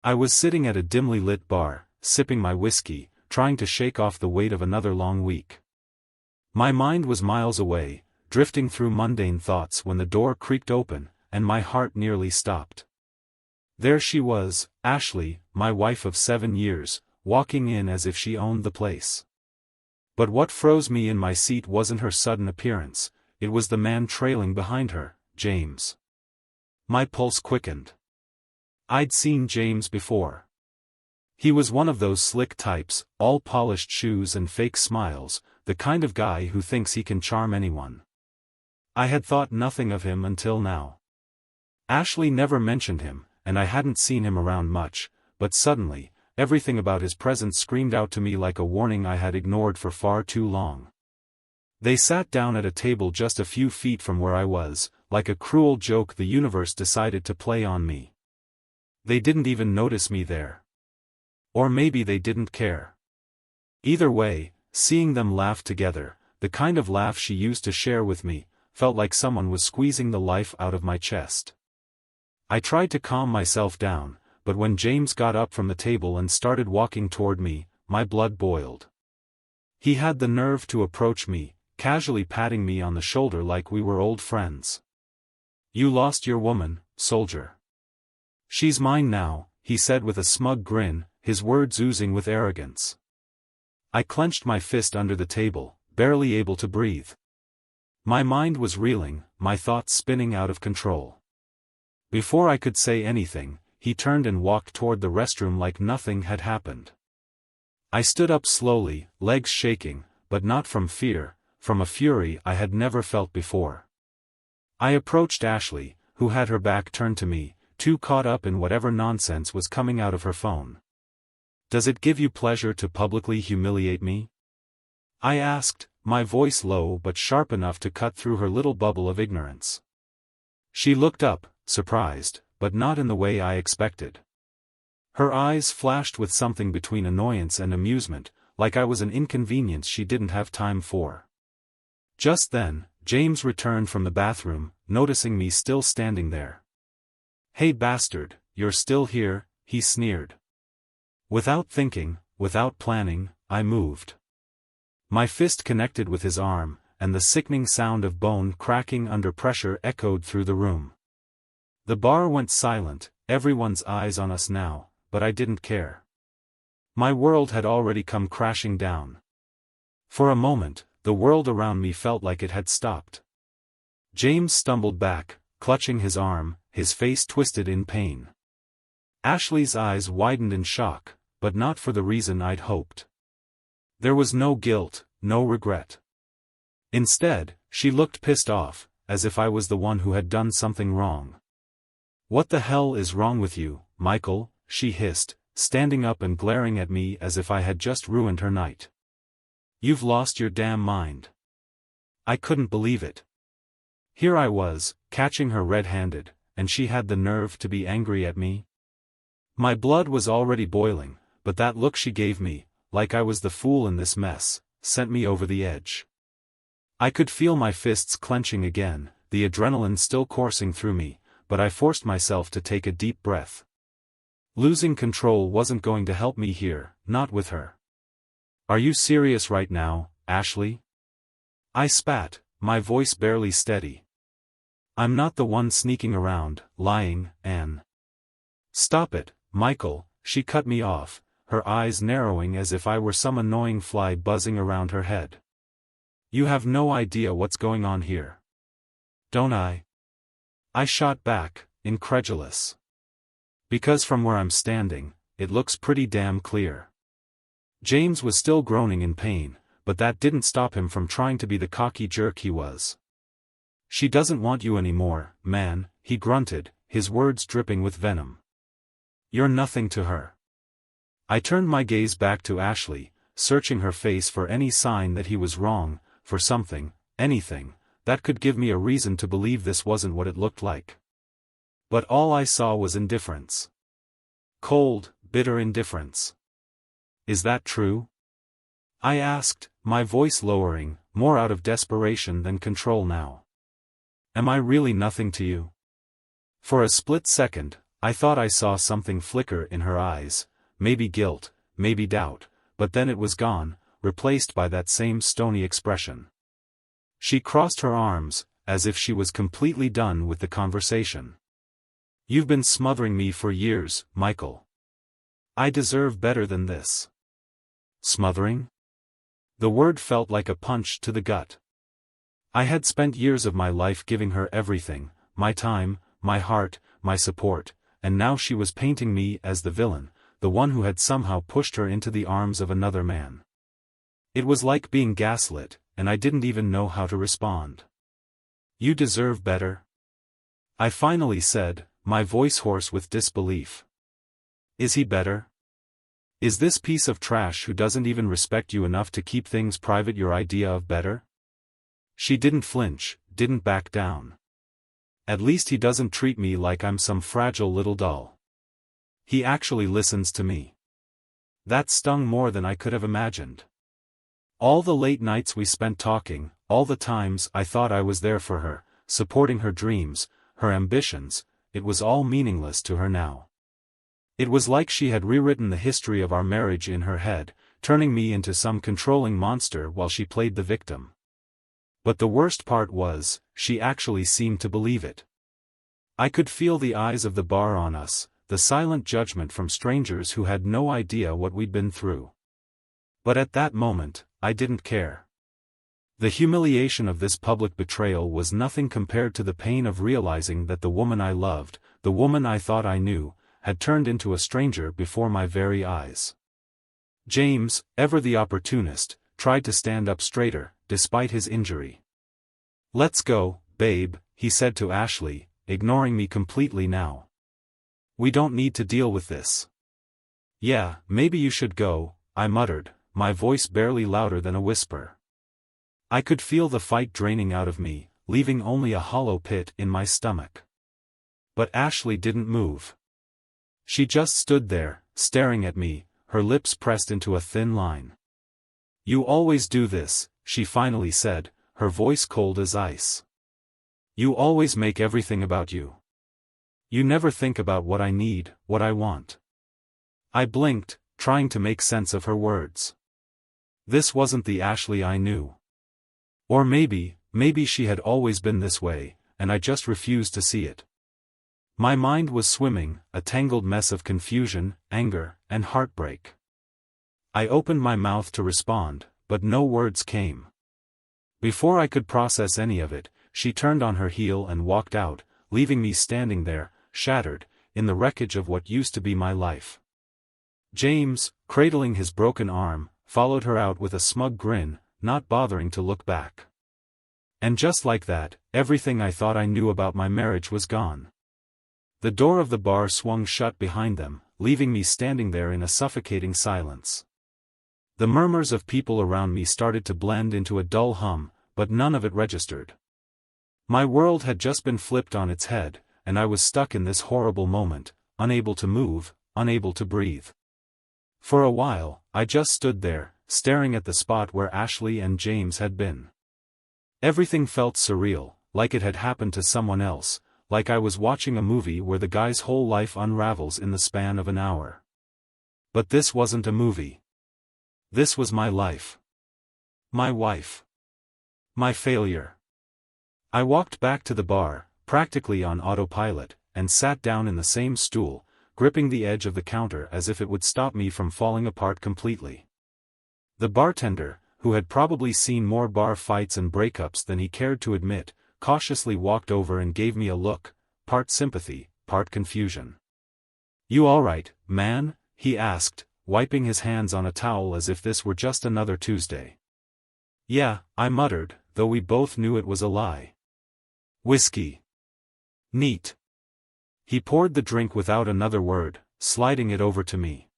I was sitting at a dimly lit bar, sipping my whiskey, trying to shake off the weight of another long week. My mind was miles away, drifting through mundane thoughts when the door creaked open, and my heart nearly stopped. There she was, Ashley, my wife of 7 years, walking in as if she owned the place. But what froze me in my seat wasn't her sudden appearance, it was the man trailing behind her, James. My pulse quickened. I'd seen James before. He was one of those slick types, all polished shoes and fake smiles, the kind of guy who thinks he can charm anyone. I had thought nothing of him until now. Ashley never mentioned him, and I hadn't seen him around much, but suddenly, everything about his presence screamed out to me like a warning I had ignored for far too long. They sat down at a table just a few feet from where I was, like a cruel joke the universe decided to play on me. They didn't even notice me there. Or maybe they didn't care. Either way, seeing them laugh together, the kind of laugh she used to share with me, felt like someone was squeezing the life out of my chest. I tried to calm myself down, but when James got up from the table and started walking toward me, my blood boiled. He had the nerve to approach me, casually patting me on the shoulder like we were old friends. "You lost your woman, soldier." "She's mine now," he said with a smug grin, his words oozing with arrogance. I clenched my fist under the table, barely able to breathe. My mind was reeling, my thoughts spinning out of control. Before I could say anything, he turned and walked toward the restroom like nothing had happened. I stood up slowly, legs shaking, but not from fear, from a fury I had never felt before. I approached Ashley, who had her back turned to me, too caught up in whatever nonsense was coming out of her phone. "Does it give you pleasure to publicly humiliate me?" I asked, my voice low but sharp enough to cut through her little bubble of ignorance. She looked up, surprised, but not in the way I expected. Her eyes flashed with something between annoyance and amusement, like I was an inconvenience she didn't have time for. Just then, James returned from the bathroom, noticing me still standing there. "Hey bastard, you're still here," he sneered. Without thinking, without planning, I moved. My fist connected with his arm, and the sickening sound of bone cracking under pressure echoed through the room. The bar went silent, everyone's eyes on us now, but I didn't care. My world had already come crashing down. For a moment, the world around me felt like it had stopped. James stumbled back, clutching his arm, his face twisted in pain. Ashley's eyes widened in shock, but not for the reason I'd hoped. There was no guilt, no regret. Instead, she looked pissed off, as if I was the one who had done something wrong. "What the hell is wrong with you, Michael?" she hissed, standing up and glaring at me as if I had just ruined her night. "You've lost your damn mind." I couldn't believe it. Here I was, catching her red-handed, and she had the nerve to be angry at me? My blood was already boiling, but that look she gave me, like I was the fool in this mess, sent me over the edge. I could feel my fists clenching again, the adrenaline still coursing through me, but I forced myself to take a deep breath. Losing control wasn't going to help me here, not with her. "Are you serious right now, Ashley?" I spat, my voice barely steady. "I'm not the one sneaking around, lying, Anne." "Stop it, Michael," she cut me off, her eyes narrowing as if I were some annoying fly buzzing around her head. "You have no idea what's going on here." "Don't I?" I shot back, incredulous. "Because from where I'm standing, it looks pretty damn clear." James was still groaning in pain, but that didn't stop him from trying to be the cocky jerk he was. "She doesn't want you anymore, man," he grunted, his words dripping with venom. "You're nothing to her." I turned my gaze back to Ashley, searching her face for any sign that he was wrong, for something, anything, that could give me a reason to believe this wasn't what it looked like. But all I saw was indifference. Cold, bitter indifference. "Is that true?" I asked, my voice lowering, more out of desperation than control now. "Am I really nothing to you?" For a split second, I thought I saw something flicker in her eyes, maybe guilt, maybe doubt, but then it was gone, replaced by that same stony expression. She crossed her arms, as if she was completely done with the conversation. "You've been smothering me for years, Michael. I deserve better than this." Smothering? The word felt like a punch to the gut. I had spent years of my life giving her everything, my time, my heart, my support, and now she was painting me as the villain, the one who had somehow pushed her into the arms of another man. It was like being gaslit, and I didn't even know how to respond. "You deserve better?" I finally said, my voice hoarse with disbelief. "Is he better? Is this piece of trash who doesn't even respect you enough to keep things private your idea of better?" She didn't flinch, didn't back down. "At least he doesn't treat me like I'm some fragile little doll. He actually listens to me." That stung more than I could have imagined. All the late nights we spent talking, all the times I thought I was there for her, supporting her dreams, her ambitions, it was all meaningless to her now. It was like she had rewritten the history of our marriage in her head, turning me into some controlling monster while she played the victim. But the worst part was, she actually seemed to believe it. I could feel the eyes of the bar on us, the silent judgment from strangers who had no idea what we'd been through. But at that moment, I didn't care. The humiliation of this public betrayal was nothing compared to the pain of realizing that the woman I loved, the woman I thought I knew, had turned into a stranger before my very eyes. James, ever the opportunist, tried to stand up straighter, despite his injury. "Let's go, babe," he said to Ashley, ignoring me completely now. "We don't need to deal with this." "Yeah, maybe you should go," I muttered, my voice barely louder than a whisper. I could feel the fight draining out of me, leaving only a hollow pit in my stomach. But Ashley didn't move. She just stood there, staring at me, her lips pressed into a thin line. "You always do this," she finally said, her voice cold as ice. "You always make everything about you. You never think about what I need, what I want." I blinked, trying to make sense of her words. This wasn't the Ashley I knew. Or maybe she had always been this way, and I just refused to see it. My mind was swimming, a tangled mess of confusion, anger, and heartbreak. I opened my mouth to respond, but no words came. Before I could process any of it, she turned on her heel and walked out, leaving me standing there, shattered, in the wreckage of what used to be my life. James, cradling his broken arm, followed her out with a smug grin, not bothering to look back. And just like that, everything I thought I knew about my marriage was gone. The door of the bar swung shut behind them, leaving me standing there in a suffocating silence. The murmurs of people around me started to blend into a dull hum, but none of it registered. My world had just been flipped on its head, and I was stuck in this horrible moment, unable to move, unable to breathe. For a while, I just stood there, staring at the spot where Ashley and James had been. Everything felt surreal, like it had happened to someone else, like I was watching a movie where the guy's whole life unravels in the span of an hour. But this wasn't a movie. This was my life. My wife. My failure. I walked back to the bar, practically on autopilot, and sat down in the same stool, gripping the edge of the counter as if it would stop me from falling apart completely. The bartender, who had probably seen more bar fights and breakups than he cared to admit, cautiously walked over and gave me a look, part sympathy, part confusion. "You all right, man?" he asked, wiping his hands on a towel as if this were just another Tuesday. "Yeah," I muttered, though we both knew it was a lie. "Whiskey." "Neat." He poured the drink without another word, sliding it over to me.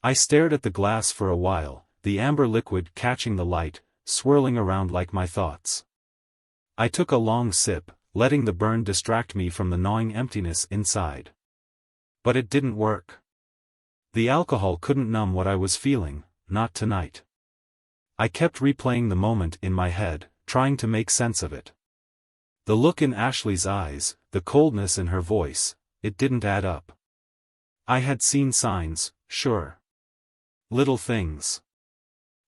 I stared at the glass for a while, the amber liquid catching the light, swirling around like my thoughts. I took a long sip, letting the burn distract me from the gnawing emptiness inside. But it didn't work. The alcohol couldn't numb what I was feeling, not tonight. I kept replaying the moment in my head, trying to make sense of it. The look in Ashley's eyes, the coldness in her voice, it didn't add up. I had seen signs, sure. Little things.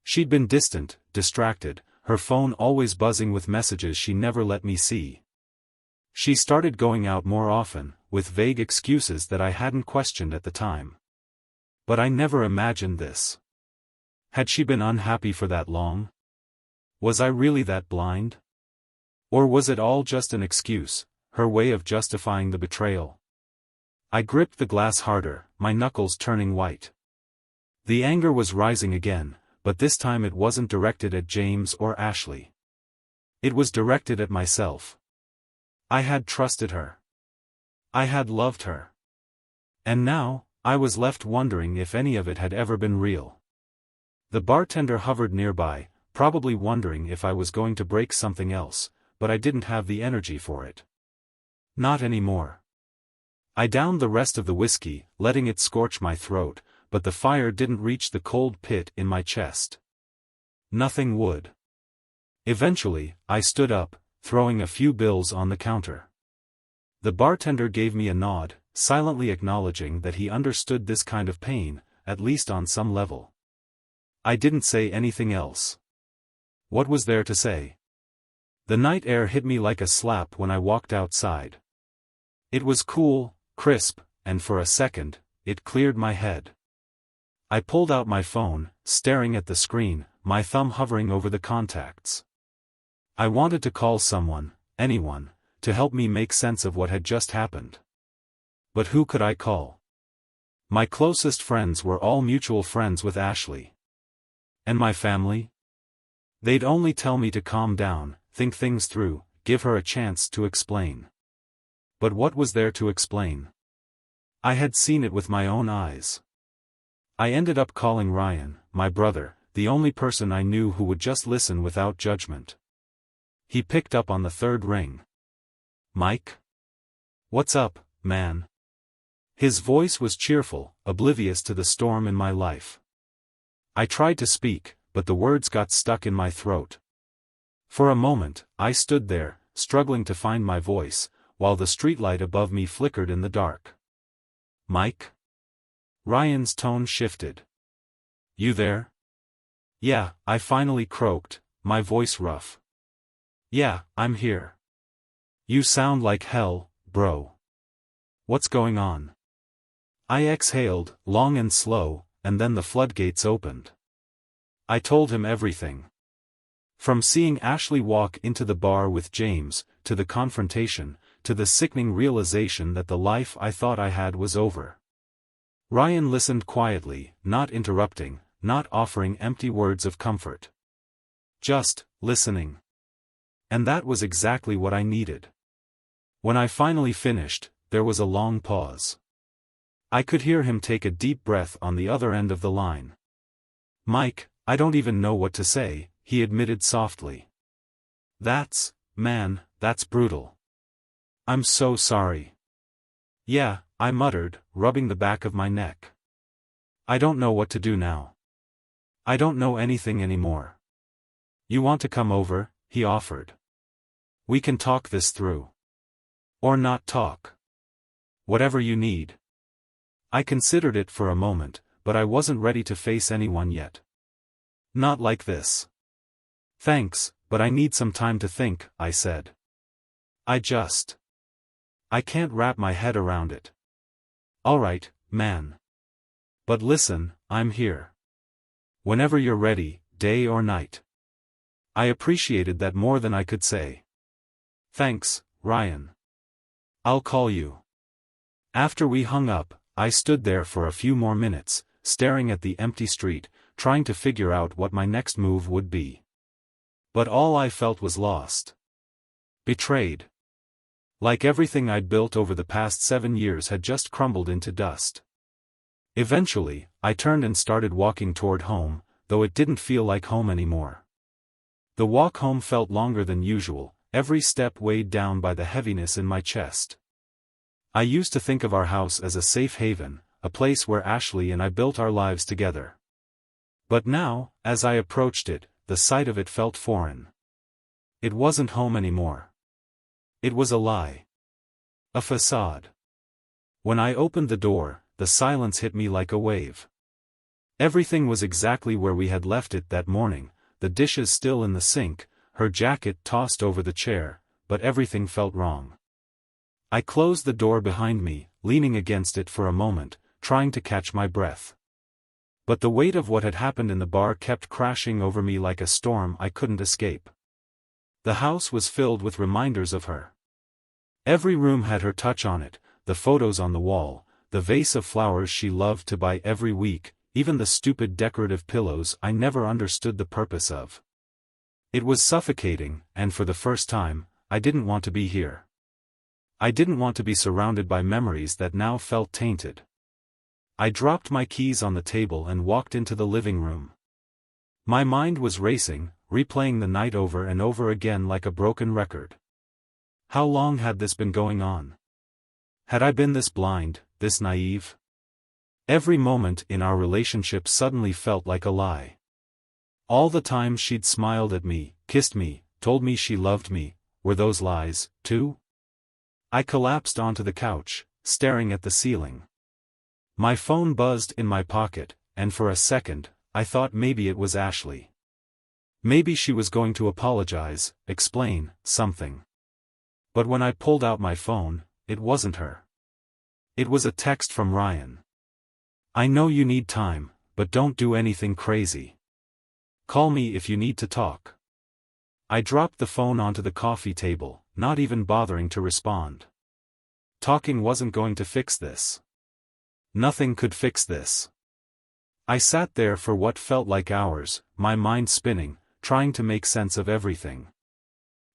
She'd been distant, distracted, her phone always buzzing with messages she never let me see. She started going out more often, with vague excuses that I hadn't questioned at the time. But I never imagined this. Had she been unhappy for that long? Was I really that blind? Or was it all just an excuse, her way of justifying the betrayal? I gripped the glass harder, my knuckles turning white. The anger was rising again, but this time it wasn't directed at James or Ashley. It was directed at myself. I had trusted her. I had loved her. And now, I was left wondering if any of it had ever been real. The bartender hovered nearby, probably wondering if I was going to break something else, but I didn't have the energy for it. Not anymore. I downed the rest of the whiskey, letting it scorch my throat, but the fire didn't reach the cold pit in my chest. Nothing would. Eventually, I stood up, throwing a few bills on the counter. The bartender gave me a nod, silently acknowledging that he understood this kind of pain, at least on some level. I didn't say anything else. What was there to say? The night air hit me like a slap when I walked outside. It was cool, crisp, and for a second, it cleared my head. I pulled out my phone, staring at the screen, my thumb hovering over the contacts. I wanted to call someone, anyone, to help me make sense of what had just happened. But who could I call? My closest friends were all mutual friends with Ashley. And my family? They'd only tell me to calm down, think things through, give her a chance to explain. But what was there to explain? I had seen it with my own eyes. I ended up calling Ryan, my brother, the only person I knew who would just listen without judgment. He picked up on the third ring. "Mike? What's up, man?" His voice was cheerful, oblivious to the storm in my life. I tried to speak, but the words got stuck in my throat. For a moment, I stood there, struggling to find my voice, while the streetlight above me flickered in the dark. "Mike?" Ryan's tone shifted. "You there?" "Yeah," I finally croaked, my voice rough. "Yeah, I'm here." "You sound like hell, bro. What's going on?" I exhaled, long and slow, and then the floodgates opened. I told him everything. From seeing Ashley walk into the bar with James, to the confrontation, to the sickening realization that the life I thought I had was over. Ryan listened quietly, not interrupting, not offering empty words of comfort. Just listening. And that was exactly what I needed. When I finally finished, there was a long pause. I could hear him take a deep breath on the other end of the line. "Mike, I don't even know what to say," he admitted softly. Man, that's brutal. I'm so sorry." "Yeah," I muttered, rubbing the back of my neck. "I don't know what to do now. I don't know anything anymore." "You want to come over?" he offered. "We can talk this through. Or not talk. Whatever you need." I considered it for a moment, but I wasn't ready to face anyone yet. "Not like this." "Thanks, but I need some time to think," I said. I can't wrap my head around it." "Alright, man. But listen, I'm here. Whenever you're ready, day or night." I appreciated that more than I could say. "Thanks, Ryan. I'll call you." After we hung up, I stood there for a few more minutes, staring at the empty street, trying to figure out what my next move would be. But all I felt was lost. Betrayed. Like everything I'd built over the past 7 years had just crumbled into dust. Eventually, I turned and started walking toward home, though it didn't feel like home anymore. The walk home felt longer than usual, every step weighed down by the heaviness in my chest. I used to think of our house as a safe haven, a place where Ashley and I built our lives together. But now, as I approached it, the sight of it felt foreign. It wasn't home anymore. It was a lie. A facade. When I opened the door, the silence hit me like a wave. Everything was exactly where we had left it that morning, the dishes still in the sink, her jacket tossed over the chair, but everything felt wrong. I closed the door behind me, leaning against it for a moment, trying to catch my breath. But the weight of what had happened in the bar kept crashing over me like a storm I couldn't escape. The house was filled with reminders of her. Every room had her touch on it, the photos on the wall, the vase of flowers she loved to buy every week, even the stupid decorative pillows I never understood the purpose of. It was suffocating, and for the first time, I didn't want to be here. I didn't want to be surrounded by memories that now felt tainted. I dropped my keys on the table and walked into the living room. My mind was racing, replaying the night over and over again like a broken record. How long had this been going on? Had I been this blind, this naive? Every moment in our relationship suddenly felt like a lie. All the times she'd smiled at me, kissed me, told me she loved me, were those lies, too? I collapsed onto the couch, staring at the ceiling. My phone buzzed in my pocket, and for a second, I thought maybe it was Ashley. Maybe she was going to apologize, explain, something. But when I pulled out my phone, it wasn't her. It was a text from Ryan. "I know you need time, but don't do anything crazy. Call me if you need to talk." I dropped the phone onto the coffee table, not even bothering to respond. Talking wasn't going to fix this. Nothing could fix this. I sat there for what felt like hours, my mind spinning, trying to make sense of everything.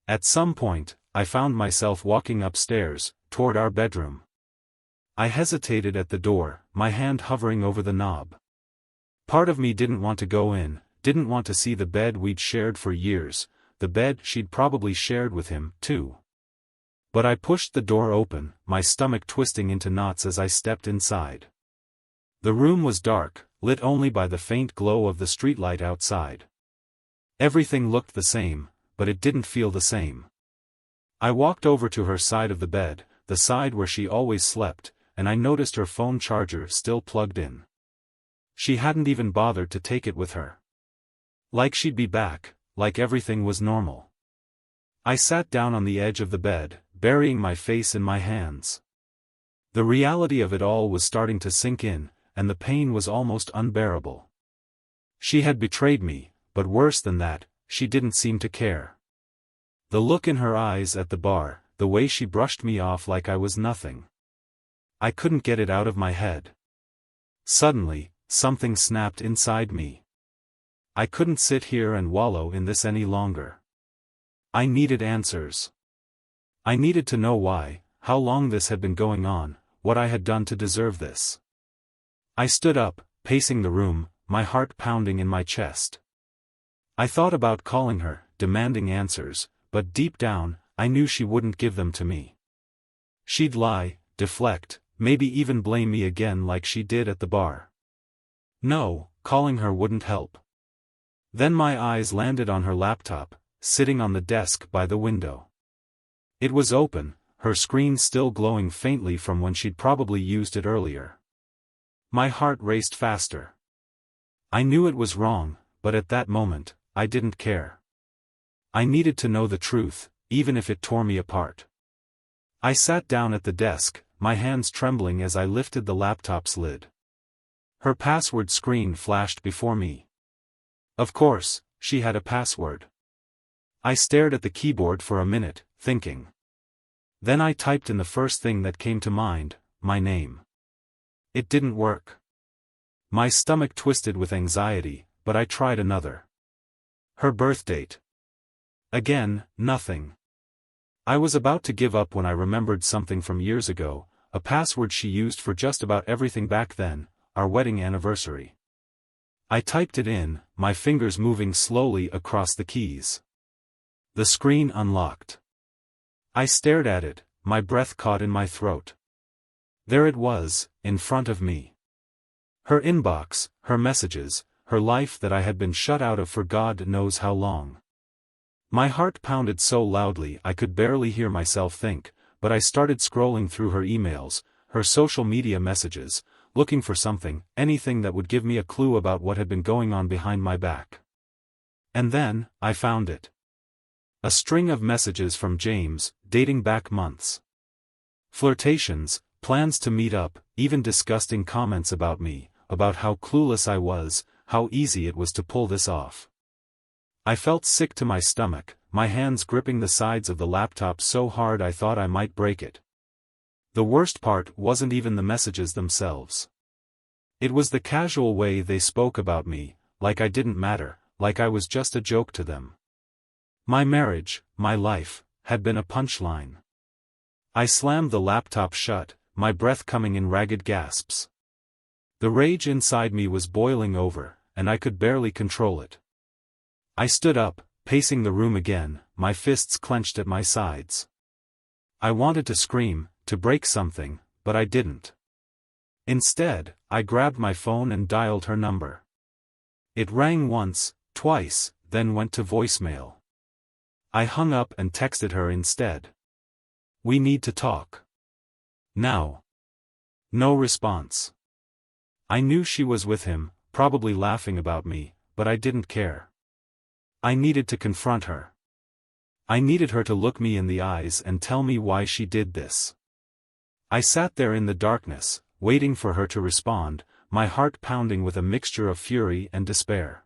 At some point, I found myself walking upstairs, toward our bedroom. I hesitated at the door, my hand hovering over the knob. Part of me didn't want to go in, didn't want to see the bed we'd shared for years, the bed she'd probably shared with him, too. But I pushed the door open, my stomach twisting into knots as I stepped inside. The room was dark, lit only by the faint glow of the streetlight outside. Everything looked the same, but it didn't feel the same. I walked over to her side of the bed, the side where she always slept, and I noticed her phone charger still plugged in. She hadn't even bothered to take it with her. Like she'd be back, like everything was normal. I sat down on the edge of the bed, burying my face in my hands. The reality of it all was starting to sink in, and the pain was almost unbearable. She had betrayed me, but worse than that, she didn't seem to care. The look in her eyes at the bar, the way she brushed me off like I was nothing. I couldn't get it out of my head. Suddenly, something snapped inside me. I couldn't sit here and wallow in this any longer. I needed answers. I needed to know why, how long this had been going on, what I had done to deserve this. I stood up, pacing the room, my heart pounding in my chest. I thought about calling her, demanding answers, but deep down, I knew she wouldn't give them to me. She'd lie, deflect, maybe even blame me again like she did at the bar. No, calling her wouldn't help. Then my eyes landed on her laptop, sitting on the desk by the window. It was open, her screen still glowing faintly from when she'd probably used it earlier. My heart raced faster. I knew it was wrong, but at that moment, I didn't care. I needed to know the truth, even if it tore me apart. I sat down at the desk, my hands trembling as I lifted the laptop's lid. Her password screen flashed before me. Of course, she had a password. I stared at the keyboard for a minute, thinking. Then I typed in the first thing that came to mind, my name. It didn't work. My stomach twisted with anxiety, but I tried another. Her birth date. Again, nothing. I was about to give up when I remembered something from years ago, a password she used for just about everything back then, our wedding anniversary. I typed it in, my fingers moving slowly across the keys. The screen unlocked. I stared at it, my breath caught in my throat. There it was, in front of me. Her inbox, her messages, her life that I had been shut out of for God knows how long. My heart pounded so loudly I could barely hear myself think, but I started scrolling through her emails, her social media messages, looking for something, anything that would give me a clue about what had been going on behind my back. And then, I found it. A string of messages from James, dating back months. Flirtations, plans to meet up, even disgusting comments about me, about how clueless I was, how easy it was to pull this off. I felt sick to my stomach, my hands gripping the sides of the laptop so hard I thought I might break it. The worst part wasn't even the messages themselves. It was the casual way they spoke about me, like I didn't matter, like I was just a joke to them. My marriage, my life, had been a punchline. I slammed the laptop shut, my breath coming in ragged gasps. The rage inside me was boiling over, and I could barely control it. I stood up, pacing the room again, my fists clenched at my sides. I wanted to scream, to break something, but I didn't. Instead, I grabbed my phone and dialed her number. It rang once, twice, then went to voicemail. I hung up and texted her instead. "We need to talk. Now." No response. I knew she was with him, probably laughing about me, but I didn't care. I needed to confront her. I needed her to look me in the eyes and tell me why she did this. I sat there in the darkness, waiting for her to respond, my heart pounding with a mixture of fury and despair.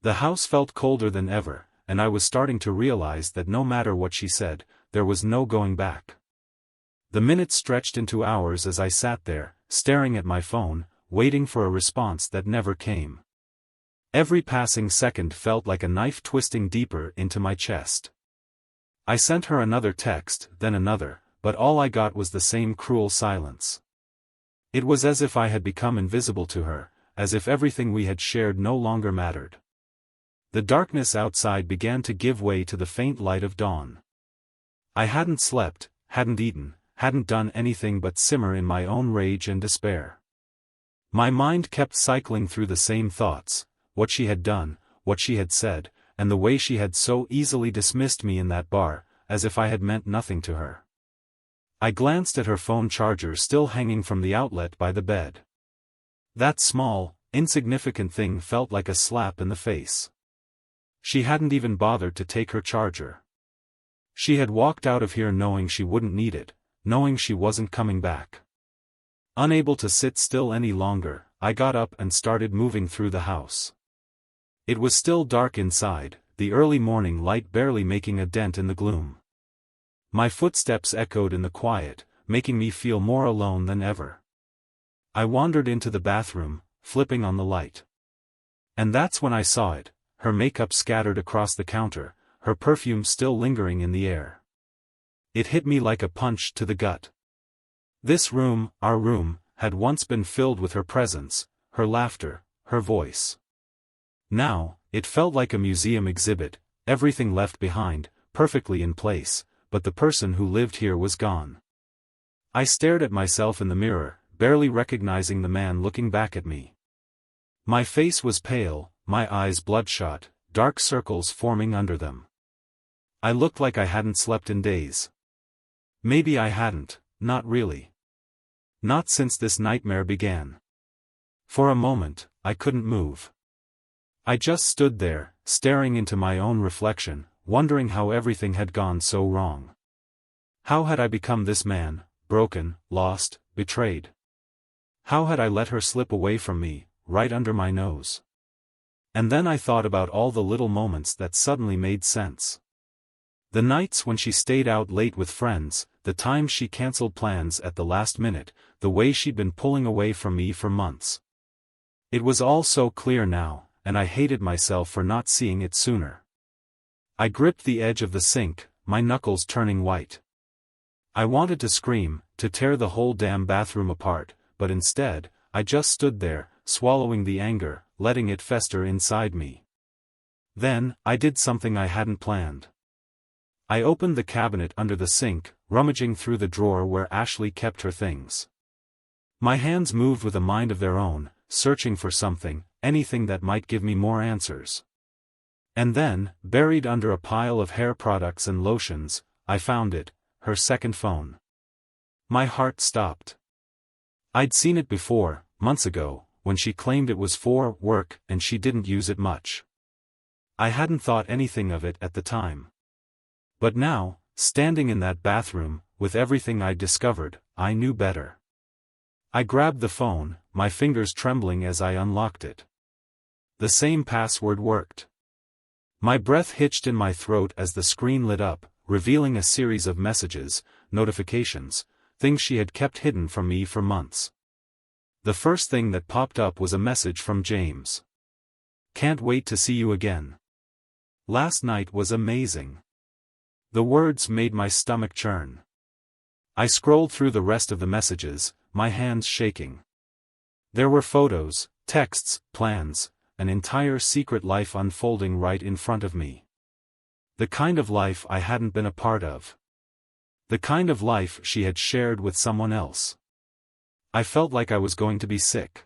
The house felt colder than ever, and I was starting to realize that no matter what she said, there was no going back. The minutes stretched into hours as I sat there, staring at my phone, waiting for a response that never came. Every passing second felt like a knife twisting deeper into my chest. I sent her another text, then another, but all I got was the same cruel silence. It was as if I had become invisible to her, as if everything we had shared no longer mattered. The darkness outside began to give way to the faint light of dawn. I hadn't slept, hadn't eaten, hadn't done anything but simmer in my own rage and despair. My mind kept cycling through the same thoughts, what she had done, what she had said, and the way she had so easily dismissed me in that bar, as if I had meant nothing to her. I glanced at her phone charger still hanging from the outlet by the bed. That small, insignificant thing felt like a slap in the face. She hadn't even bothered to take her charger. She had walked out of here knowing she wouldn't need it, knowing she wasn't coming back. Unable to sit still any longer, I got up and started moving through the house. It was still dark inside, the early morning light barely making a dent in the gloom. My footsteps echoed in the quiet, making me feel more alone than ever. I wandered into the bathroom, flipping on the light. And that's when I saw it, her makeup scattered across the counter, her perfume still lingering in the air. It hit me like a punch to the gut. This room, our room, had once been filled with her presence, her laughter, her voice. Now, it felt like a museum exhibit, everything left behind, perfectly in place, but the person who lived here was gone. I stared at myself in the mirror, barely recognizing the man looking back at me. My face was pale, my eyes bloodshot, dark circles forming under them. I looked like I hadn't slept in days. Maybe I hadn't, not really. Not since this nightmare began. For a moment, I couldn't move. I just stood there, staring into my own reflection, wondering how everything had gone so wrong. How had I become this man, broken, lost, betrayed? How had I let her slip away from me, right under my nose? And then I thought about all the little moments that suddenly made sense. The nights when she stayed out late with friends, the times she canceled plans at the last minute, the way she'd been pulling away from me for months. It was all so clear now, and I hated myself for not seeing it sooner. I gripped the edge of the sink, my knuckles turning white. I wanted to scream, to tear the whole damn bathroom apart, but instead, I just stood there, swallowing the anger, letting it fester inside me. Then, I did something I hadn't planned. I opened the cabinet under the sink, rummaging through the drawer where Ashley kept her things. My hands moved with a mind of their own, searching for something, anything that might give me more answers. And then, buried under a pile of hair products and lotions, I found it, her second phone. My heart stopped. I'd seen it before, months ago, when she claimed it was for work and she didn't use it much. I hadn't thought anything of it at the time. But now, standing in that bathroom, with everything I'd discovered, I knew better. I grabbed the phone, my fingers trembling as I unlocked it. The same password worked. My breath hitched in my throat as the screen lit up, revealing a series of messages, notifications, things she had kept hidden from me for months. The first thing that popped up was a message from James. "Can't wait to see you again. Last night was amazing." The words made my stomach churn. I scrolled through the rest of the messages, my hands shaking. There were photos, texts, plans, an entire secret life unfolding right in front of me. The kind of life I hadn't been a part of. The kind of life she had shared with someone else. I felt like I was going to be sick.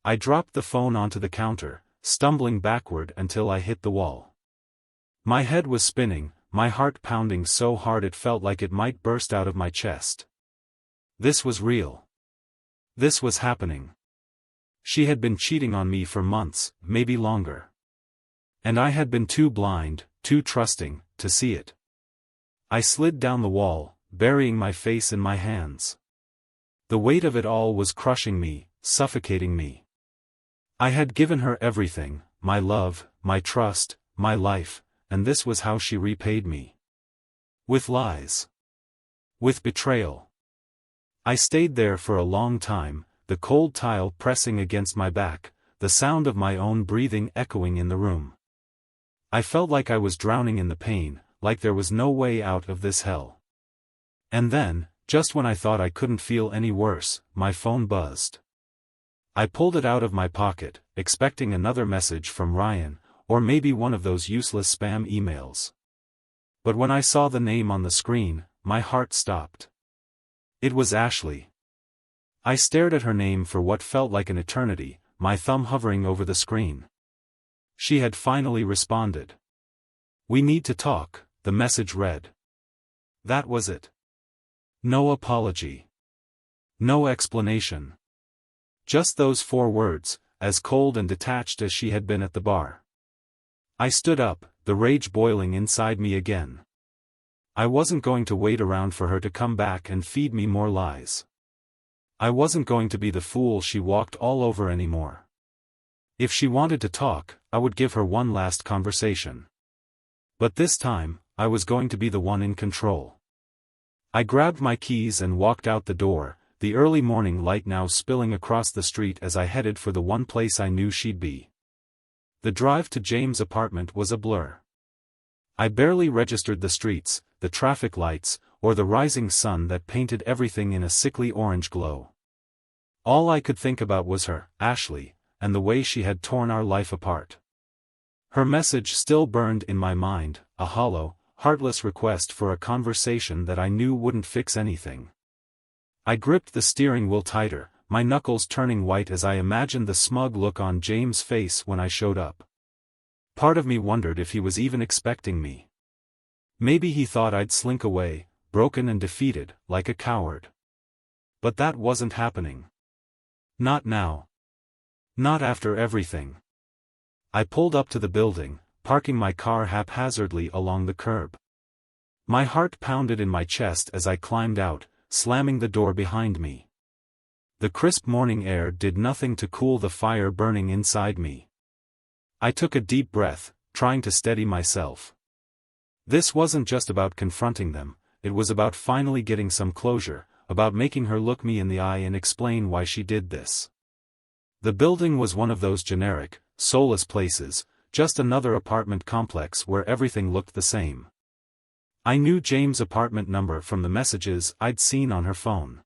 I dropped the phone onto the counter, stumbling backward until I hit the wall. My head was spinning, my heart pounding so hard it felt like it might burst out of my chest. This was real. This was happening. She had been cheating on me for months, maybe longer. And I had been too blind, too trusting, to see it. I slid down the wall, burying my face in my hands. The weight of it all was crushing me, suffocating me. I had given her everything, my love, my trust, my life, and this was how she repaid me. With lies. With betrayal. I stayed there for a long time, the cold tile pressing against my back, the sound of my own breathing echoing in the room. I felt like I was drowning in the pain, like there was no way out of this hell. And then, just when I thought I couldn't feel any worse, my phone buzzed. I pulled it out of my pocket, expecting another message from Ryan, or maybe one of those useless spam emails. But when I saw the name on the screen, my heart stopped. It was Ashley. I stared at her name for what felt like an eternity, my thumb hovering over the screen. She had finally responded. "We need to talk," the message read. That was it. No apology. No explanation. Just those 4 words, as cold and detached as she had been at the bar. I stood up, the rage boiling inside me again. I wasn't going to wait around for her to come back and feed me more lies. I wasn't going to be the fool she walked all over anymore. If she wanted to talk, I would give her one last conversation. But this time, I was going to be the one in control. I grabbed my keys and walked out the door, the early morning light now spilling across the street as I headed for the one place I knew she'd be. The drive to James' apartment was a blur. I barely registered the streets, the traffic lights, or the rising sun that painted everything in a sickly orange glow. All I could think about was her, Ashley, and the way she had torn our life apart. Her message still burned in my mind, a hollow, heartless request for a conversation that I knew wouldn't fix anything. I gripped the steering wheel tighter, my knuckles turning white as I imagined the smug look on James' face when I showed up. Part of me wondered if he was even expecting me. Maybe he thought I'd slink away, broken and defeated, like a coward. But that wasn't happening. Not now. Not after everything. I pulled up to the building, parking my car haphazardly along the curb. My heart pounded in my chest as I climbed out, slamming the door behind me. The crisp morning air did nothing to cool the fire burning inside me. I took a deep breath, trying to steady myself. This wasn't just about confronting them, it was about finally getting some closure, about making her look me in the eye and explain why she did this. The building was one of those generic, soulless places, just another apartment complex where everything looked the same. I knew James' apartment number from the messages I'd seen on her phone.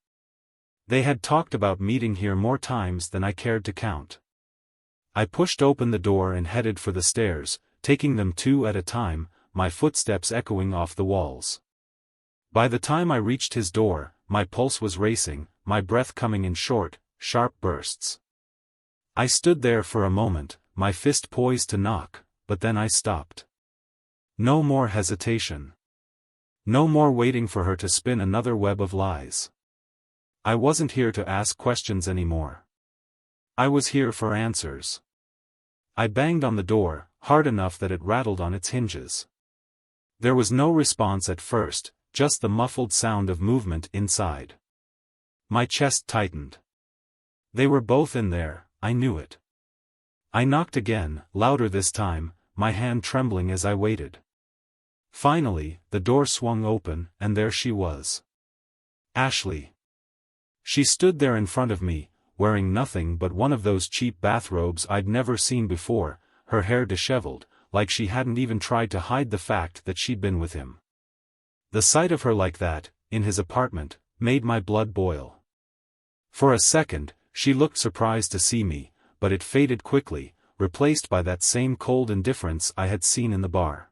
They had talked about meeting here more times than I cared to count. I pushed open the door and headed for the stairs, taking them 2 at a time, my footsteps echoing off the walls. By the time I reached his door, my pulse was racing, my breath coming in short, sharp bursts. I stood there for a moment, my fist poised to knock, but then I stopped. No more hesitation. No more waiting for her to spin another web of lies. I wasn't here to ask questions anymore. I was here for answers. I banged on the door, hard enough that it rattled on its hinges. There was no response at first, just the muffled sound of movement inside. My chest tightened. They were both in there, I knew it. I knocked again, louder this time, my hand trembling as I waited. Finally, the door swung open, and there she was. Ashley. She stood there in front of me, wearing nothing but one of those cheap bathrobes I'd never seen before, her hair disheveled, like she hadn't even tried to hide the fact that she'd been with him. The sight of her like that, in his apartment, made my blood boil. For a second, she looked surprised to see me, but it faded quickly, replaced by that same cold indifference I had seen in the bar.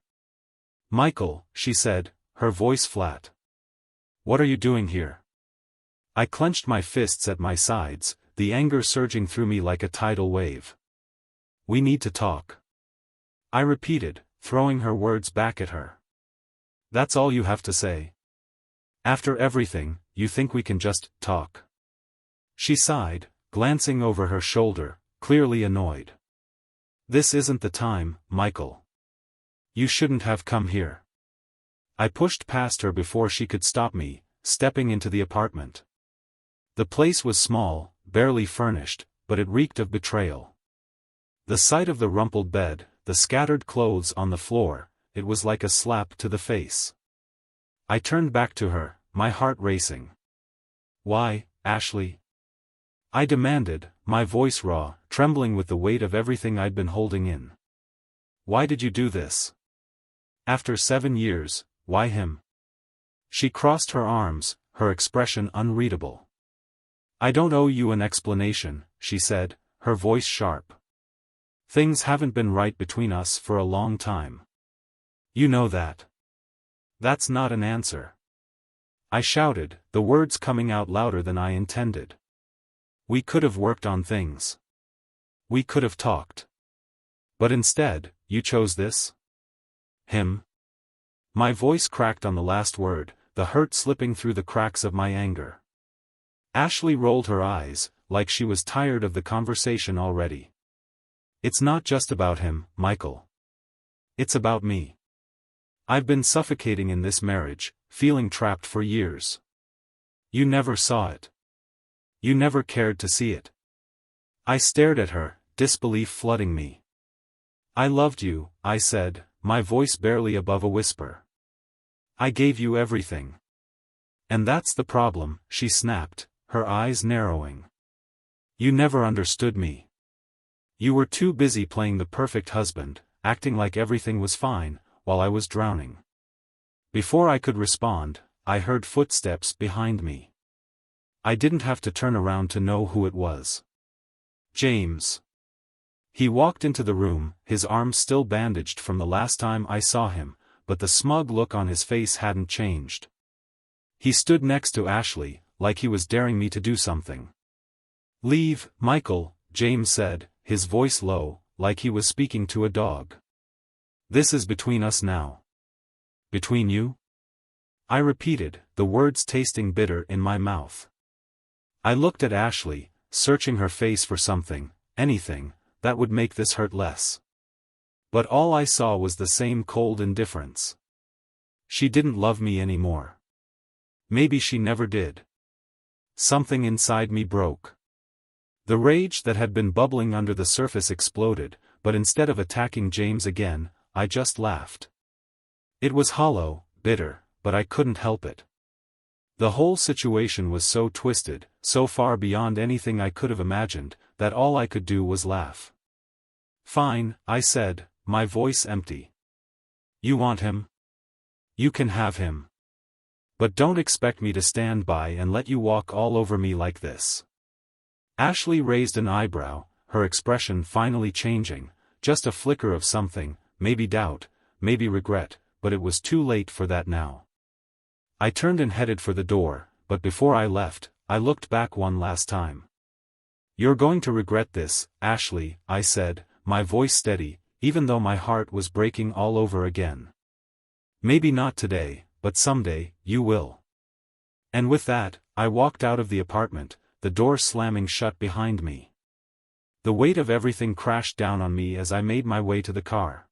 "Michael," she said, her voice flat. "What are you doing here?" I clenched my fists at my sides, the anger surging through me like a tidal wave. "We need to talk," I repeated, throwing her words back at her. "That's all you have to say? After everything, you think we can just talk?" She sighed, glancing over her shoulder, clearly annoyed. "This isn't the time, Michael. You shouldn't have come here." I pushed past her before she could stop me, stepping into the apartment. The place was small, barely furnished, but it reeked of betrayal. The sight of the rumpled bed, the scattered clothes on the floor, it was like a slap to the face. I turned back to her, my heart racing. "Why, Ashley?" I demanded, my voice raw, trembling with the weight of everything I'd been holding in. "Why did you do this? After 7 years, why him?" She crossed her arms, her expression unreadable. "I don't owe you an explanation," she said, her voice sharp. "Things haven't been right between us for a long time. You know that." "That's not an answer," I shouted, the words coming out louder than I intended. "We could have worked on things. We could have talked. But instead, you chose this? Him?" My voice cracked on the last word, the hurt slipping through the cracks of my anger. Ashley rolled her eyes, like she was tired of the conversation already. "It's not just about him, Michael. It's about me. I've been suffocating in this marriage, feeling trapped for years. You never saw it. You never cared to see it." I stared at her, disbelief flooding me. "I loved you," I said, my voice barely above a whisper. "I gave you everything." "And that's the problem," she snapped, her eyes narrowing. "You never understood me. You were too busy playing the perfect husband, acting like everything was fine, while I was drowning." Before I could respond, I heard footsteps behind me. I didn't have to turn around to know who it was. James. He walked into the room, his arms still bandaged from the last time I saw him, but the smug look on his face hadn't changed. He stood next to Ashley, like he was daring me to do something. "Leave, Michael," James said, his voice low, like he was speaking to a dog. "This is between us now." "Between you?" I repeated, the words tasting bitter in my mouth. I looked at Ashley, searching her face for something, anything, that would make this hurt less. But all I saw was the same cold indifference. She didn't love me anymore. Maybe she never did. Something inside me broke. The rage that had been bubbling under the surface exploded, but instead of attacking James again, I just laughed. It was hollow, bitter, but I couldn't help it. The whole situation was so twisted, so far beyond anything I could have imagined, that all I could do was laugh. "Fine," I said, my voice empty. "You want him? You can have him. But don't expect me to stand by and let you walk all over me like this." Ashley raised an eyebrow, her expression finally changing, just a flicker of something, maybe doubt, maybe regret, but it was too late for that now. I turned and headed for the door, but before I left, I looked back one last time. "You're going to regret this, Ashley," I said, my voice steady, even though my heart was breaking all over again. "Maybe not today, but someday, you will." And with that, I walked out of the apartment, the door slamming shut behind me. The weight of everything crashed down on me as I made my way to the car.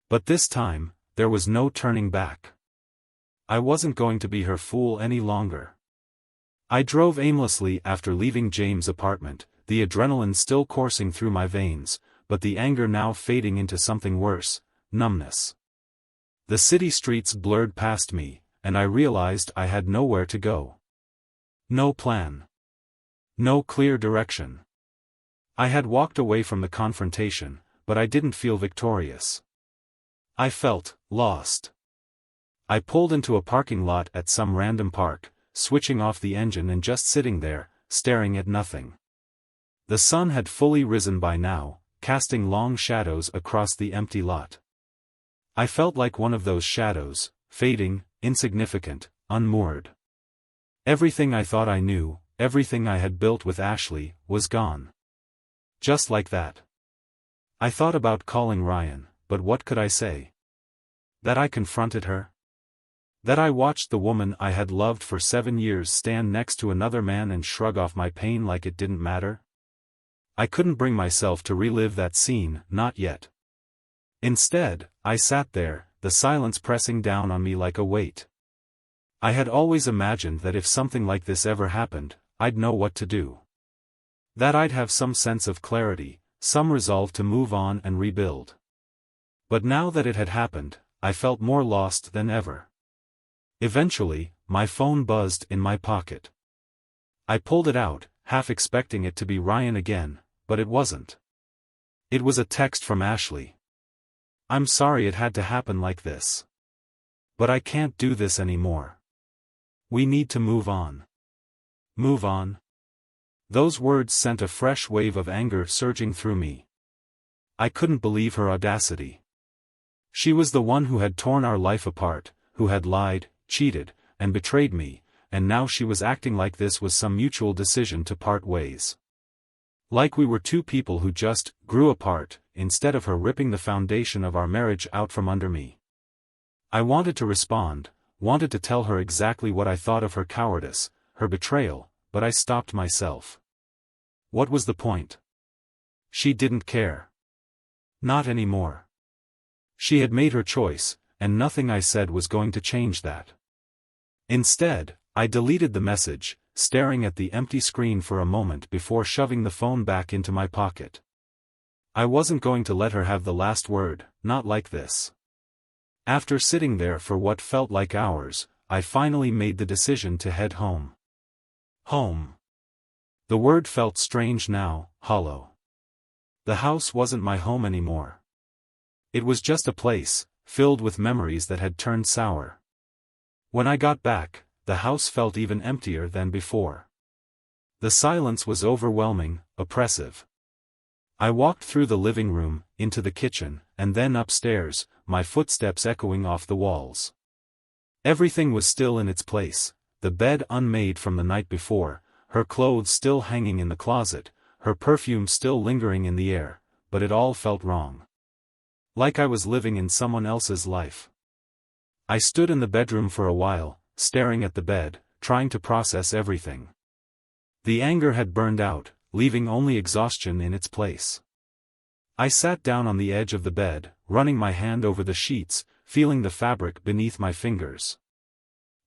But this time, there was no turning back. I wasn't going to be her fool any longer. I drove aimlessly after leaving James' apartment, the adrenaline still coursing through my veins, but the anger now fading into something worse, numbness. The city streets blurred past me, and I realized I had nowhere to go. No plan. No clear direction. I had walked away from the confrontation, but I didn't feel victorious. I felt lost. I pulled into a parking lot at some random park, switching off the engine and just sitting there, staring at nothing. The sun had fully risen by now, casting long shadows across the empty lot. I felt like one of those shadows, fading, insignificant, unmoored. Everything I thought I knew, everything I had built with Ashley, was gone. Just like that. I thought about calling Ryan, but what could I say? That I confronted her? That I watched the woman I had loved for 7 years stand next to another man and shrug off my pain like it didn't matter? I couldn't bring myself to relive that scene, not yet. Instead, I sat there, the silence pressing down on me like a weight. I had always imagined that if something like this ever happened, I'd know what to do. That I'd have some sense of clarity, some resolve to move on and rebuild. But now that it had happened, I felt more lost than ever. Eventually, my phone buzzed in my pocket. I pulled it out, half expecting it to be Ryan again, but it wasn't. It was a text from Ashley. "I'm sorry it had to happen like this. But I can't do this anymore. We need to move on." Move on? Those words sent a fresh wave of anger surging through me. I couldn't believe her audacity. She was the one who had torn our life apart, who had lied, cheated, and betrayed me, and now she was acting like this was some mutual decision to part ways. Like we were two people who just grew apart, instead of her ripping the foundation of our marriage out from under me. I wanted to respond, wanted to tell her exactly what I thought of her cowardice, her betrayal, but I stopped myself. What was the point? She didn't care. Not anymore. She had made her choice, and nothing I said was going to change that. Instead, I deleted the message, staring at the empty screen for a moment before shoving the phone back into my pocket. I wasn't going to let her have the last word, not like this. After sitting there for what felt like hours, I finally made the decision to head home. Home. The word felt strange now, hollow. The house wasn't my home anymore. It was just a place, filled with memories that had turned sour. When I got back, the house felt even emptier than before. The silence was overwhelming, oppressive. I walked through the living room, into the kitchen, and then upstairs, my footsteps echoing off the walls. Everything was still in its place, the bed unmade from the night before, her clothes still hanging in the closet, her perfume still lingering in the air, but it all felt wrong. Like I was living in someone else's life. I stood in the bedroom for a while, staring at the bed, trying to process everything. The anger had burned out, leaving only exhaustion in its place. I sat down on the edge of the bed, running my hand over the sheets, feeling the fabric beneath my fingers.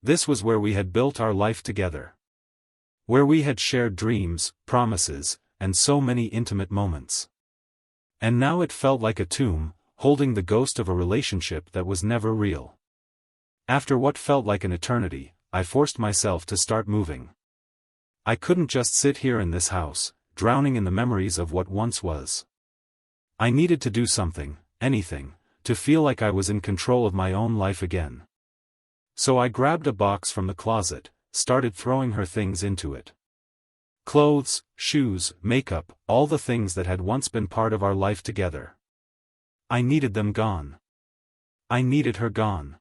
This was where we had built our life together. Where we had shared dreams, promises, and so many intimate moments. And now it felt like a tomb, holding the ghost of a relationship that was never real. After what felt like an eternity, I forced myself to start moving. I couldn't just sit here in this house, drowning in the memories of what once was. I needed to do something, anything, to feel like I was in control of my own life again. So I grabbed a box from the closet, started throwing her things into it. Clothes, shoes, makeup, all the things that had once been part of our life together. I needed them gone. I needed her gone.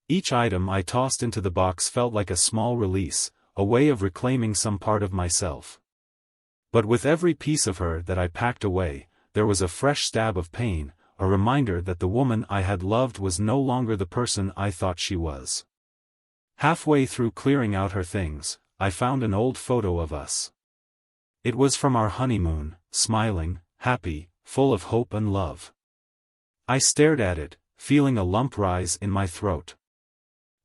Each item I tossed into the box felt like a small release, a way of reclaiming some part of myself. But with every piece of her that I packed away, there was a fresh stab of pain, a reminder that the woman I had loved was no longer the person I thought she was. Halfway through clearing out her things, I found an old photo of us. It was from our honeymoon, smiling, happy, full of hope and love. I stared at it, feeling a lump rise in my throat.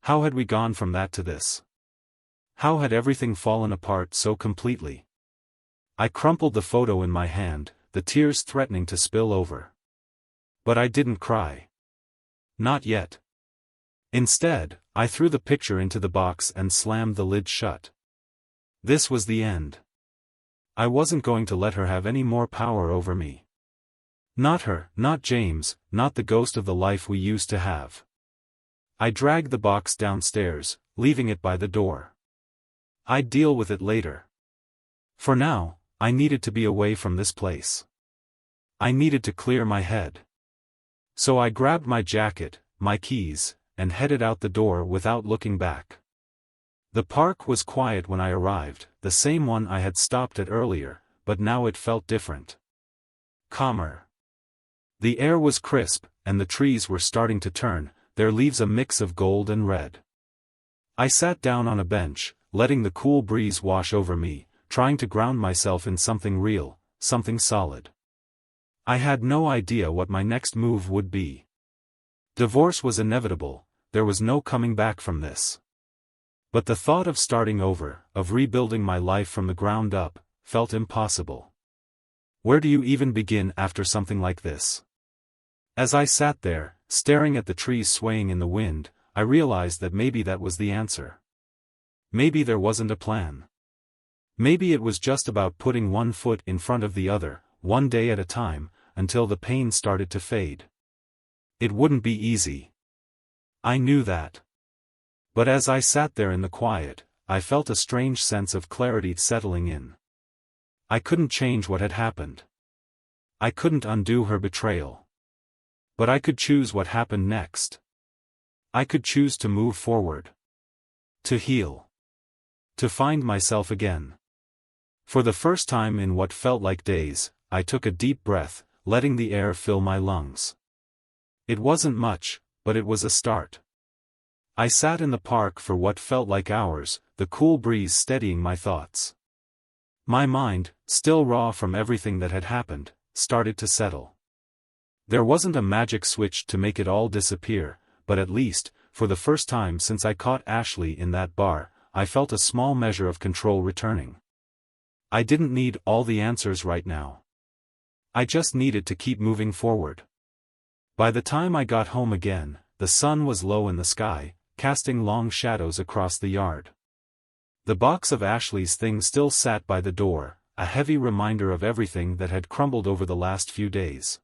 How had we gone from that to this? How had everything fallen apart so completely? I crumpled the photo in my hand, the tears threatening to spill over. But I didn't cry. Not yet. Instead, I threw the picture into the box and slammed the lid shut. This was the end. I wasn't going to let her have any more power over me. Not her, not James, not the ghost of the life we used to have. I dragged the box downstairs, leaving it by the door. I'd deal with it later. For now, I needed to be away from this place. I needed to clear my head. So I grabbed my jacket, my keys, and headed out the door without looking back. The park was quiet when I arrived, the same one I had stopped at earlier, but now it felt different. Calmer. The air was crisp, and the trees were starting to turn, their leaves a mix of gold and red. I sat down on a bench, letting the cool breeze wash over me, trying to ground myself in something real, something solid. I had no idea what my next move would be. Divorce was inevitable, there was no coming back from this. But the thought of starting over, of rebuilding my life from the ground up, felt impossible. Where do you even begin after something like this? As I sat there, staring at the trees swaying in the wind, I realized that maybe that was the answer. Maybe there wasn't a plan. Maybe it was just about putting one foot in front of the other, one day at a time, until the pain started to fade. It wouldn't be easy. I knew that. But as I sat there in the quiet, I felt a strange sense of clarity settling in. I couldn't change what had happened. I couldn't undo her betrayal. But I could choose what happened next. I could choose to move forward. To heal. To find myself again. For the first time in what felt like days, I took a deep breath, letting the air fill my lungs. It wasn't much, but it was a start. I sat in the park for what felt like hours, the cool breeze steadying my thoughts. My mind, still raw from everything that had happened, started to settle. There wasn't a magic switch to make it all disappear, but at least, for the first time since I caught Ashley in that bar, I felt a small measure of control returning. I didn't need all the answers right now. I just needed to keep moving forward. By the time I got home again, the sun was low in the sky, casting long shadows across the yard. The box of Ashley's things still sat by the door, a heavy reminder of everything that had crumbled over the last few days.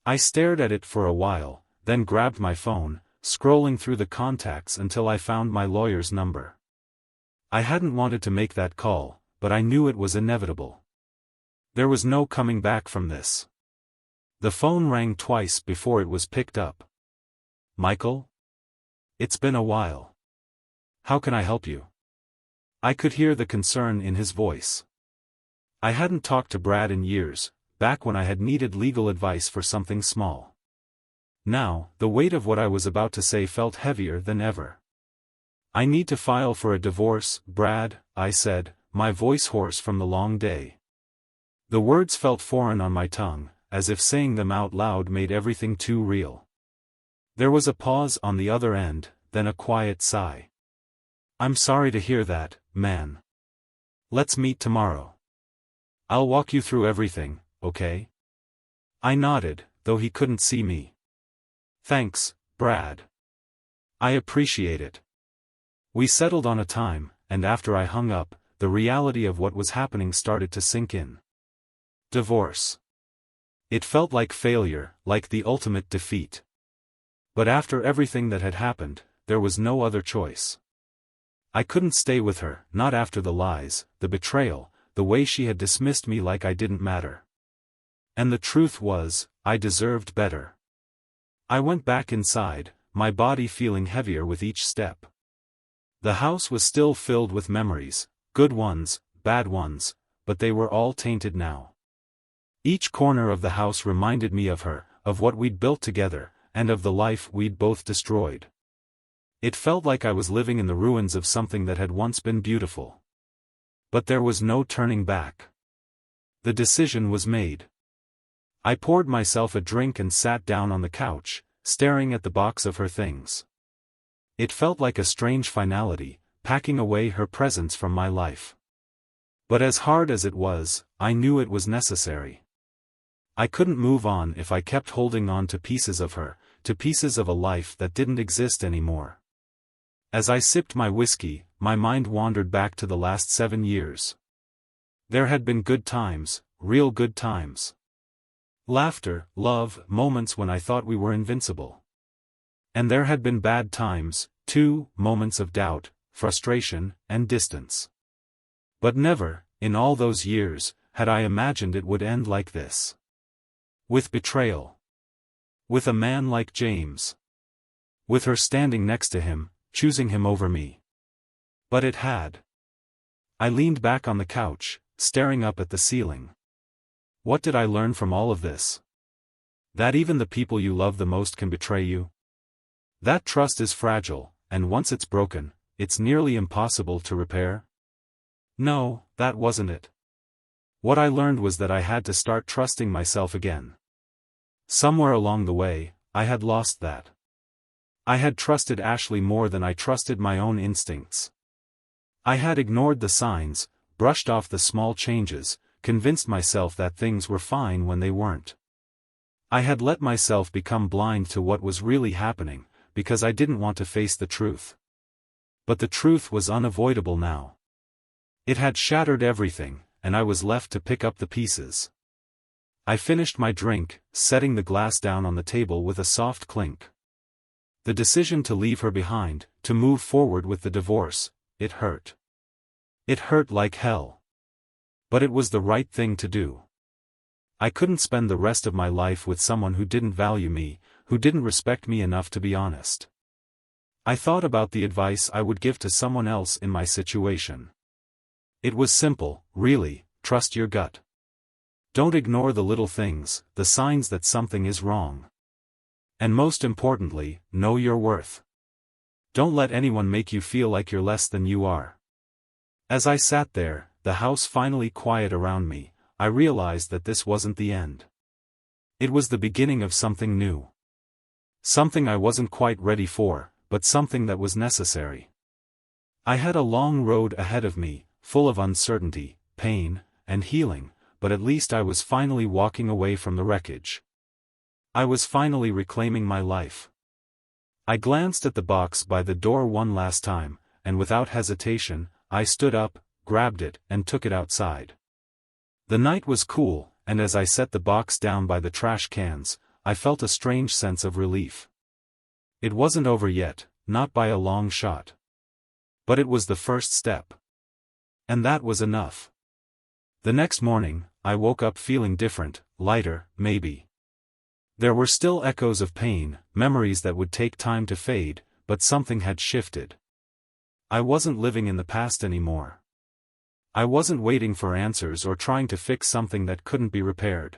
I stared at it for a while, then grabbed my phone, scrolling through the contacts until I found my lawyer's number. I hadn't wanted to make that call, but I knew it was inevitable. There was no coming back from this. The phone rang twice before it was picked up. Michael? It's been a while. How can I help you? I could hear the concern in his voice. I hadn't talked to Brad in years, back when I had needed legal advice for something small. Now, the weight of what I was about to say felt heavier than ever. I need to file for a divorce, Brad, I said, my voice hoarse from the long day. The words felt foreign on my tongue, as if saying them out loud made everything too real. There was a pause on the other end, then a quiet sigh. I'm sorry to hear that, man. Let's meet tomorrow. I'll walk you through everything, okay? I nodded, though he couldn't see me. Thanks, Brad. I appreciate it. We settled on a time, and after I hung up, the reality of what was happening started to sink in. Divorce. It felt like failure, like the ultimate defeat. But after everything that had happened, there was no other choice. I couldn't stay with her, not after the lies, the betrayal, the way she had dismissed me like I didn't matter. And the truth was, I deserved better. I went back inside, my body feeling heavier with each step. The house was still filled with memories, good ones, bad ones, but they were all tainted now. Each corner of the house reminded me of her, of what we'd built together, and of the life we'd both destroyed. It felt like I was living in the ruins of something that had once been beautiful. But there was no turning back. The decision was made. I poured myself a drink and sat down on the couch, staring at the box of her things. It felt like a strange finality, packing away her presence from my life. But as hard as it was, I knew it was necessary. I couldn't move on if I kept holding on to pieces of her, to pieces of a life that didn't exist anymore. As I sipped my whiskey, my mind wandered back to the last 7 years. There had been good times, real good times. Laughter, love, moments when I thought we were invincible. And there had been bad times, too, moments of doubt, frustration, and distance. But never, in all those years, had I imagined it would end like this. With betrayal. With a man like James. With her standing next to him, choosing him over me. But it had. I leaned back on the couch, staring up at the ceiling. What did I learn from all of this? That even the people you love the most can betray you. That trust is fragile, and once it's broken, it's nearly impossible to repair. No, that wasn't it. What I learned was that I had to start trusting myself again. Somewhere along the way, I had lost that. I had trusted Ashley more than I trusted my own instincts. I had ignored the signs, brushed off the small changes, convinced myself that things were fine when they weren't. I had let myself become blind to what was really happening, because I didn't want to face the truth. But the truth was unavoidable now. It had shattered everything, and I was left to pick up the pieces. I finished my drink, setting the glass down on the table with a soft clink. The decision to leave her behind, to move forward with the divorce, it hurt. It hurt like hell. But it was the right thing to do. I couldn't spend the rest of my life with someone who didn't value me, who didn't respect me enough to be honest. I thought about the advice I would give to someone else in my situation. It was simple, really: trust your gut. Don't ignore the little things, the signs that something is wrong. And most importantly, know your worth. Don't let anyone make you feel like you're less than you are. As I sat there, the house finally quiet around me, I realized that this wasn't the end. It was the beginning of something new. Something I wasn't quite ready for, but something that was necessary. I had a long road ahead of me, full of uncertainty, pain, and healing, but at least I was finally walking away from the wreckage. I was finally reclaiming my life. I glanced at the box by the door one last time, and without hesitation, I stood up, grabbed it, and took it outside. The night was cool, and as I set the box down by the trash cans, I felt a strange sense of relief. It wasn't over yet, not by a long shot. But it was the first step. And that was enough. The next morning, I woke up feeling different, lighter, maybe. There were still echoes of pain, memories that would take time to fade, but something had shifted. I wasn't living in the past anymore. I wasn't waiting for answers or trying to fix something that couldn't be repaired.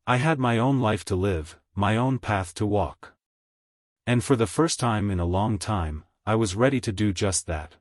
I had my own life to live, my own path to walk. And for the first time in a long time, I was ready to do just that.